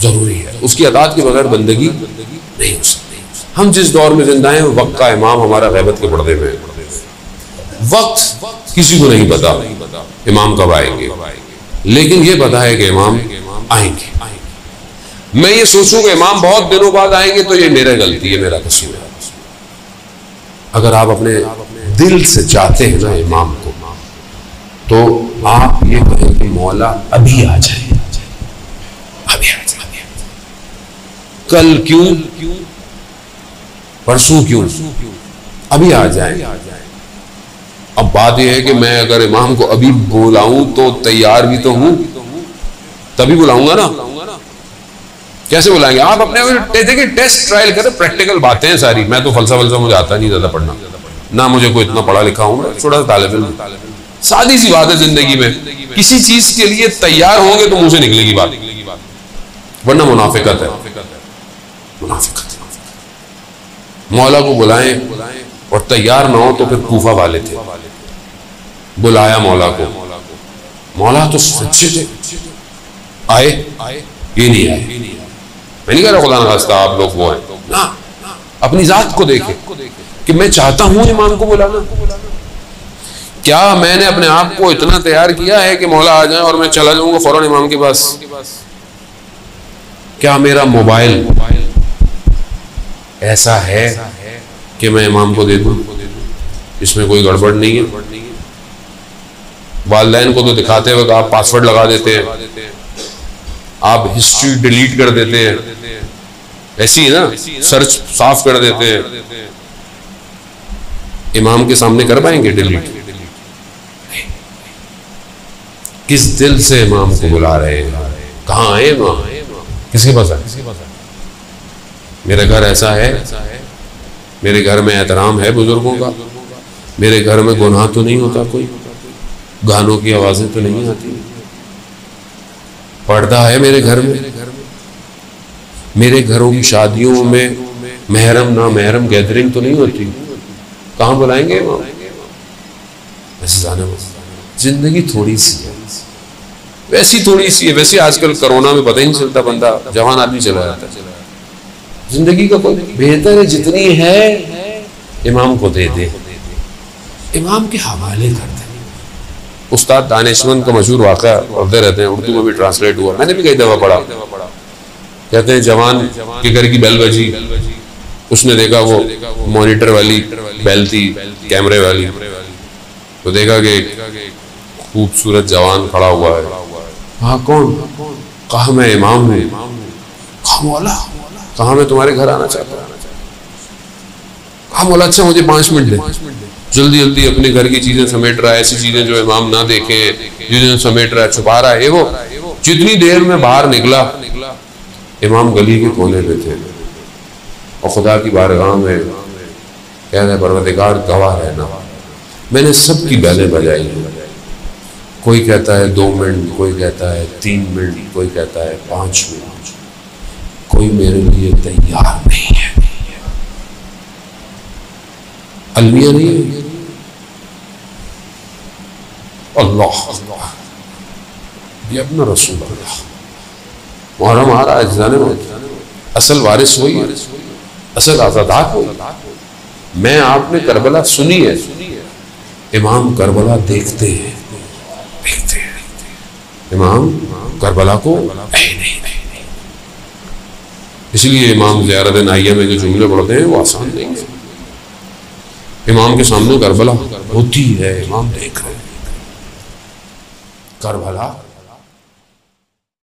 ज़रूरी है। उसकी अताअत के बगैर बंदगी नहीं हो सकती। हम जिस दौर में जिंदा हैं वक्त का इमाम हमारा ग़ैबत के पर्दे में। वक्त किसी को नहीं पता इमाम कब आएंगे, लेकिन ये पता है कि इमाम आएंगे। मैं ये सोचूंगा इमाम बहुत दिनों बाद आएंगे तो ये मेरा गलती है, मेरा कसूर है। अगर आप अपने दिल से चाहते हैं ना इमाम को, तो आप ये कहें कि मौला अभी आ जाए, अभी आ जाए। कल क्यों, परसों क्यों, अभी आ जाए। अब बात यह है कि मैं अगर इमाम को अभी बुलाऊं तो तैयार भी तो हूं, तभी बुलाऊंगा ना। कैसे बुलाएंगे? आप अपने देखिए टेस्ट ट्रायल करें, प्रैक्टिकल बातें हैं सारी। मैं तो फलसफा मुझे आता नहीं ज्यादा पढ़ना, ना मुझे कोई इतना पढ़ा लिखा हूं, मैं छोटा सा तालिब इल्म। सादी सी बात है जिंदगी में, किसी चीज के लिए तैयार होंगे तो मुंह से निकलेगी बात, वरना मुनाफिकत है, मुनाफिकत। मौला को बुलाएं और तैयार ना हो तो फिर कूफा वाले थे, बुलाया मौला को, मौला तो सच्चे थे, आए, ये नहीं आए। मैं नहीं कह रहा खुदा न खास्ता आप लोग वो हैं ना, अपनी जात को देखे कि मैं चाहता हूं इमाम को बुलाना। क्या मैंने अपने आप को इतना तैयार किया है कि मौला आ जाए और मैं चला जाऊंगा फौरन इमाम के पास? क्या मेरा मोबाइल ऐसा है कि मैं इमाम को दे दूं, इसमें कोई गड़बड़ नहीं है? वालिदैन को तो दिखाते वक्त आप पासवर्ड लगा देते हैं, आप हिस्ट्री डिलीट कर देते हैं, ऐसी है ना, सर्च साफ कर देते हैं। इमाम के सामने कर पाएंगे डिलीट? किस दिल से इमाम को बुला रहे हैं? कहाँ आए इमाम? किसके पास आए? मेरा घर ऐसा है, मेरे घर में एहतराम है बुजुर्गों का, मेरे घर में गुनाह तो नहीं होता, कोई गानों की आवाजें तो नहीं आती, पर्दा है मेरे घर में, मेरे घरों की शादियों में महरम ना महरम गैदरिंग तो नहीं होती, कहाँ बुलाएंगे इमाम? ऐसे जाने में जिंदगी थोड़ी सी है, वैसी थोड़ी सी है। वैसे आजकल कोरोना में पता ही नहीं चलता, बंदा जवान आदमी चला जाता है। जिंदगी का कोई बेहतर है, जितनी है इमाम को दे दे, इमाम के हवाले कर दे। उस्ताद दानिशमंद का मशहूर वाक़या पढ़ते रहते हैं, उर्दू में भी ट्रांसलेट हुआ, मैंने भी कई दफ़ा पढ़ा। कहते हैं जवान के घर की बेल बजी, उसने देखा वो मॉनिटर वाली बेल थी, कैमरे वाली, तो देखा कि खूबसूरत जवान खड़ा हुआ है। हाँ कौन? कहा मैं इमाम हूँ। कहा मौला, कहा मैं तुम्हारे घर आना चाहता हूँ। कहा मौला अच्छा मुझे 5 मिनट दे। जल्दी जल्दी अपने घर की चीजें समेट रहा है, ऐसी चीजें जो इमाम ना देखे, चीजें समेट रहा है, छुपा रहा है। वो जितनी देर में बाहर निकला, इमाम गली के कोने पे थे और खुदा की बारगाह में कह रहे परवरदिगार गवाह रहना, मैंने सबकी बैलें बजाई हैं। कोई कहता है 2 मिनट, कोई कहता है 3 मिनट, कोई कहता है 5 मिनट, कोई मेरे लिए तैयार नहीं है। अलमिया नहीं है। अल्लाह ये अपना रसूल अल्लाह मुहर्रम आ रहा है, जाने असल वारिस वही है, असल आजादात वही। मैं आपने करबला सुनी है, इमाम करबला देखते हैं, इमाम करबला को नहीं। इसलिए इमाम ज़ियारत नाइया में जो जुमले पढ़ते हैं वो आसान नहीं है। इमाम के सामने करबला होती है, इमाम देख रहे हैं करबला